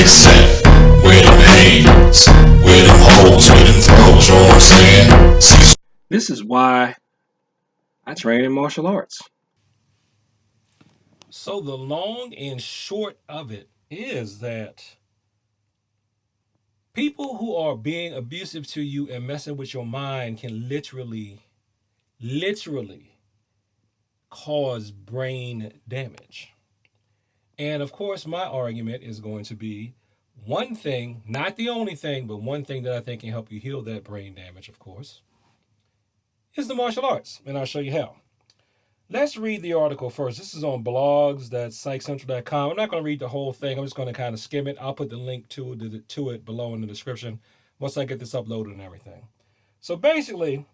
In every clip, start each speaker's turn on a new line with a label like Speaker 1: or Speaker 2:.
Speaker 1: except where them hands, where them holes, where them throws, you know what I'm saying?
Speaker 2: This is why I train in martial arts.
Speaker 3: So the long and short of it is that people who are being abusive to you and messing with your mind can literally cause brain damage. And of course, my argument is going to be one thing, not the only thing, but one thing that I think can help you heal that brain damage, of course, is the martial arts. And I'll show you how. Let's read the article first. This is on blogs, that's psychcentral.com. I'm not going to read the whole thing. I'm just going to kind of skim it. I'll put the link to it below in the description once I get this uploaded and everything. So basically,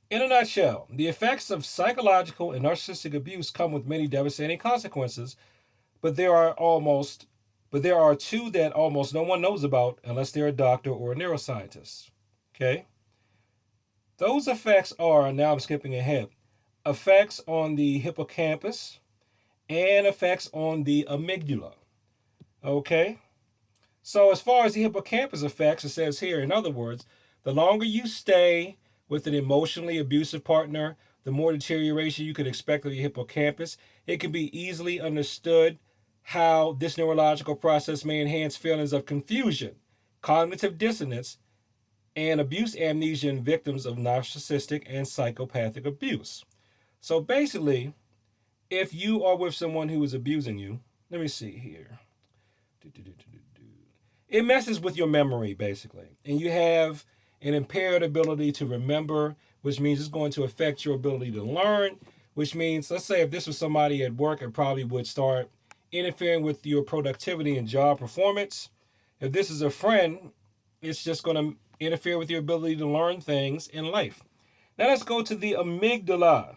Speaker 3: in a nutshell, the effects of psychological and narcissistic abuse come with many devastating consequences, but there are two that almost no one knows about unless they're a doctor or a neuroscientist. Okay? Those effects are, now I'm skipping ahead, effects on the hippocampus and effects on the amygdala. Okay? So, as far as the hippocampus effects, it says here, in other words, the longer you stay with an emotionally abusive partner, the more deterioration you could expect of the hippocampus. It can be easily understood how this neurological process may enhance feelings of confusion, cognitive dissonance, and abuse amnesia in victims of narcissistic and psychopathic abuse. So basically, if you are with someone who is abusing you, let me see here. It messes with your memory, basically. And you have an impaired ability to remember, which means it's going to affect your ability to learn, which means, let's say if this was somebody at work, it probably would start interfering with your productivity and job performance. If this is a friend, it's just going to interfere with your ability to learn things in life. Now let's go to the amygdala.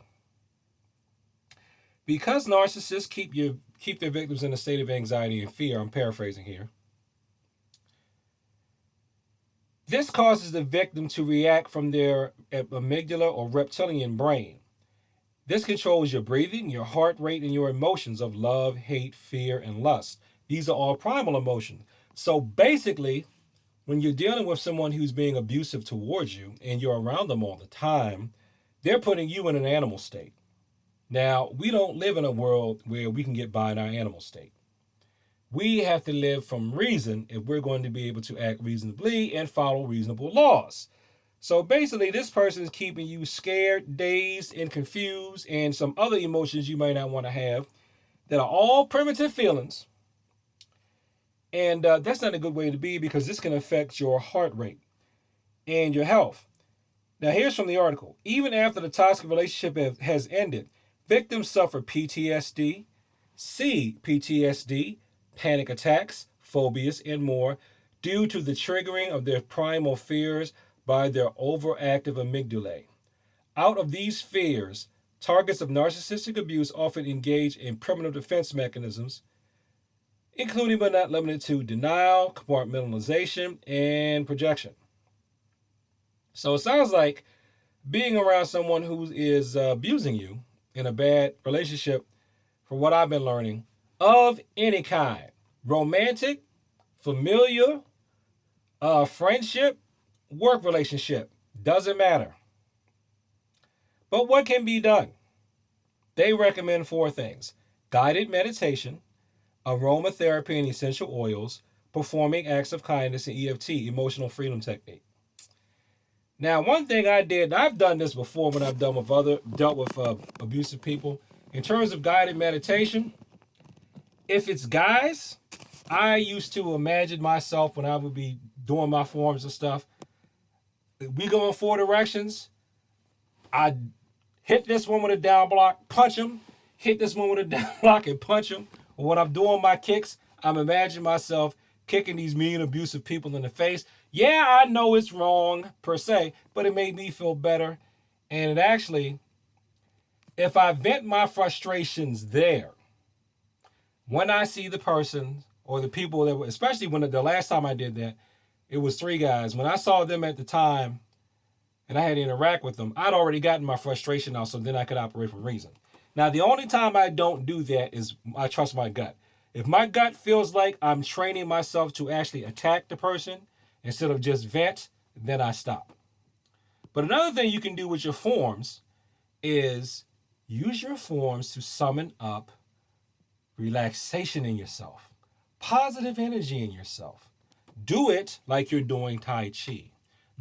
Speaker 3: Because narcissists keep their victims in a state of anxiety and fear, I'm paraphrasing here. This causes the victim to react from their amygdala or reptilian brain. This controls your breathing, your heart rate, and your emotions of love, hate, fear, and lust. These are all primal emotions. So basically, when you're dealing with someone who's being abusive towards you and you're around them all the time, they're putting you in an animal state. Now, we don't live in a world where we can get by in our animal state. We have to live from reason if we're going to be able to act reasonably and follow reasonable laws. So basically, this person is keeping you scared, dazed, and confused, and some other emotions you might not want to have that are all primitive feelings. And that's not a good way to be because this can affect your heart rate and your health. Now, here's from the article. Even after the toxic relationship has ended, victims suffer PTSD, PTSD, panic attacks, phobias, and more due to the triggering of their primal fears by their overactive amygdala. Out of these fears, targets of narcissistic abuse often engage in primitive defense mechanisms, including but not limited to denial, compartmentalization, and projection. So it sounds like being around someone who is abusing you in a bad relationship, for what I've been learning, of any kind, romantic, familiar, friendship, work relationship, doesn't matter. But what can be done? They recommend four things: guided meditation, aromatherapy and essential oils, performing acts of kindness, and EFT, emotional freedom technique. Now, one thing I did, I've done this before when I've dealt with abusive people. In terms of guided meditation, if it's guys, I used to imagine myself when I would be doing my forms and stuff. We go in four directions. I hit this one with a down block, punch him. Hit this one with a down block and punch him. Or when I'm doing my kicks, I'm imagining myself kicking these mean, abusive people in the face. Yeah, I know it's wrong per se, but it made me feel better. And it actually, if I vent my frustrations there, when I see the person or the people that were, especially when the last time I did that, it was three guys. When I saw them at the time and I had to interact with them, I'd already gotten my frustration out, so then I could operate from reason. Now, the only time I don't do that is I trust my gut. If my gut feels like I'm training myself to actually attack the person instead of just vent, then I stop. But another thing you can do with your forms is use your forms to summon up relaxation in yourself, positive energy in yourself. Do it like you're doing Tai Chi.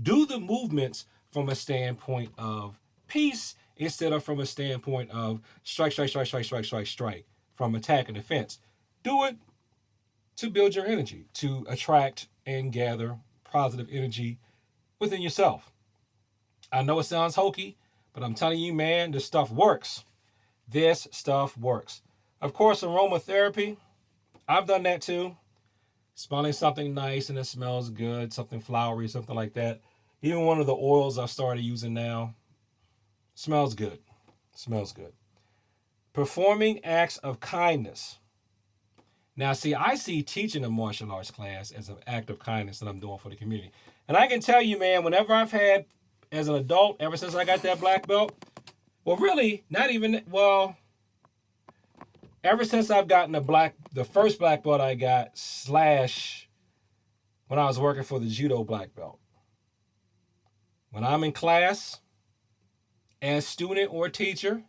Speaker 3: Do the movements from a standpoint of peace instead of from a standpoint of strike, strike, strike, strike, strike, strike, strike, from attack and defense. Do it to build your energy, to attract and gather positive energy within yourself. I know it sounds hokey, but I'm telling you, man, this stuff works. This stuff works. Of course, aromatherapy, I've done that too. Smelling something nice and it smells good, something flowery, something like that. Even one of the oils I've started using now smells good. Smells good. Performing acts of kindness. Now, see, I see teaching a martial arts class as an act of kindness that I'm doing for the community. And I can tell you, man, whenever I've had, as an adult, ever since I got that black belt, well, really, not even, well, ever since I've gotten the first black belt I got, slash when I was working for the judo black belt. When I'm in class, as student or teacher,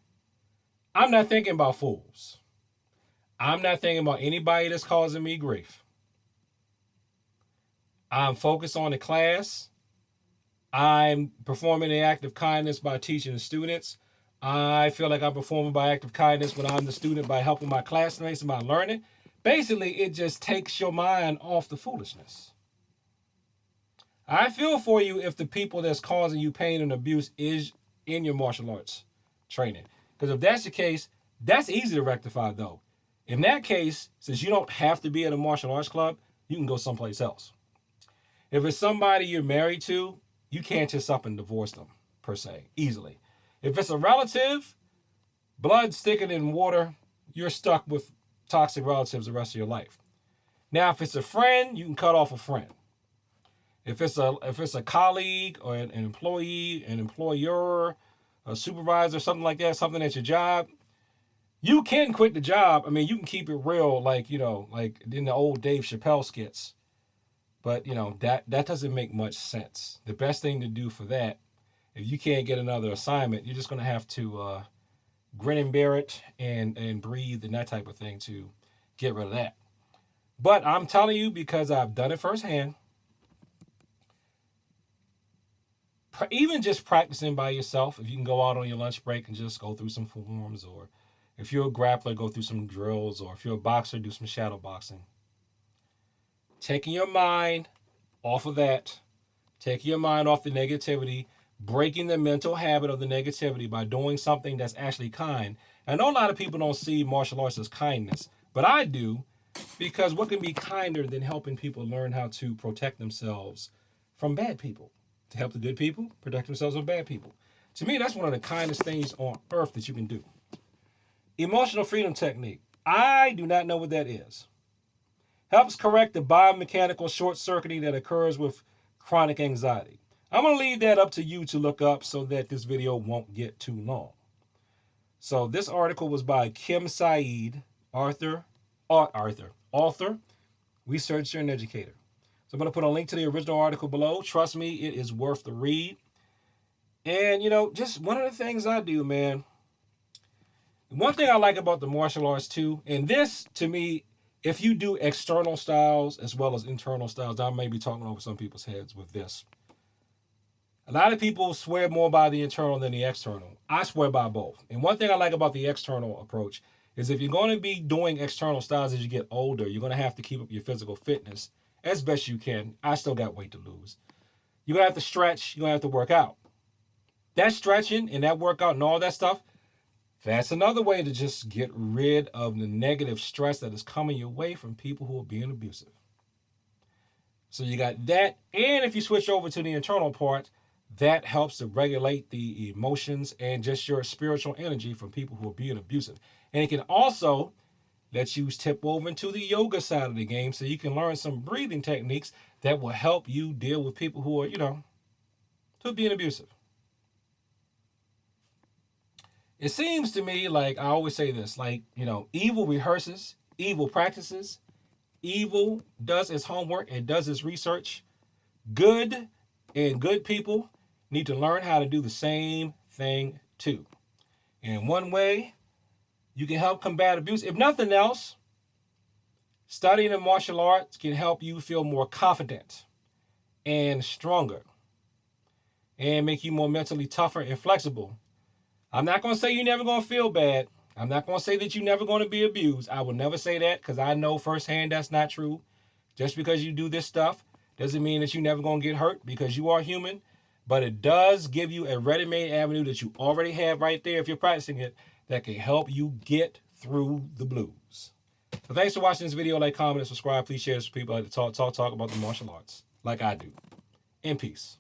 Speaker 3: I'm not thinking about fools. I'm not thinking about anybody that's causing me grief. I'm focused on the class. I'm performing the act of kindness by teaching the students. I feel like I'm performing by act of kindness when I'm the student by helping my classmates and my learning. Basically, it just takes your mind off the foolishness. I feel for you if the people that's causing you pain and abuse is in your martial arts training. Because if that's the case, that's easy to rectify though. In that case, since you don't have to be at a martial arts club, you can go someplace else. If it's somebody you're married to, you can't just up and divorce them, per se, easily. If it's a relative, blood sticking in water, you're stuck with toxic relatives the rest of your life. Now, if it's a friend, you can cut off a friend. If it's a colleague or an employee, an employer, a supervisor, something like that, something at your job, you can quit the job. I mean, you can keep it real, like in the old Dave Chappelle skits. But that doesn't make much sense. The best thing to do for that, if you can't get another assignment, you're just gonna have to grin and bear it and breathe and that type of thing to get rid of that. But I'm telling you, because I've done it firsthand, even just practicing by yourself, if you can go out on your lunch break and just go through some forms, or if you're a grappler, go through some drills, or if you're a boxer, do some shadow boxing. Taking your mind off of that, taking your mind off the negativity, breaking the mental habit of the negativity by doing something that's actually kind. I know a lot of people don't see martial arts as kindness, but I do, because what can be kinder than helping people learn how to protect themselves from bad people? To help the good people protect themselves from bad people. To me, that's one of the kindest things on earth that you can do. Emotional freedom technique. I do not know what that is. Helps correct the biomechanical short circuiting that occurs with chronic anxiety. I'm going to leave that up to you to look up so that this video won't get too long. So this article was by Kim Saeed, author, researcher, and educator. So I'm going to put a link to the original article below. Trust me, it is worth the read. And, just one of the things I do, man. One thing I like about the martial arts, too, and this, to me, if you do external styles as well as internal styles, I may be talking over some people's heads with this. A lot of people swear more by the internal than the external. I swear by both. And one thing I like about the external approach is if you're going to be doing external styles as you get older, you're going to have to keep up your physical fitness as best you can. I still got weight to lose. You're going to have to stretch. You're going to have to work out. That stretching and that workout and all that stuff, that's another way to just get rid of the negative stress that is coming your way from people who are being abusive. So you got that. And if you switch over to the internal part, that helps to regulate the emotions and just your spiritual energy from people who are being abusive. And it can also let you tip over into the yoga side of the game so you can learn some breathing techniques that will help you deal with people who are, who are being abusive. It seems to me like, I always say this, like, evil rehearses, evil practices. Evil does its homework and does its research. Good and good people need to learn how to do the same thing too. And one way you can help combat abuse, if nothing else, studying the martial arts can help you feel more confident and stronger and make you more mentally tougher and flexible. I'm not going to say you're never going to feel bad. I'm not going to say that you're never going to be abused. I will never say that because I know firsthand that's not true. Just because you do this stuff doesn't mean that you're never going to get hurt because you are human. But it does give you a ready-made avenue that you already have right there if you're practicing it that can help you get through the blues. So thanks for watching this video. Like, comment, and subscribe. Please share this with people like to talk about the martial arts like I do. In peace.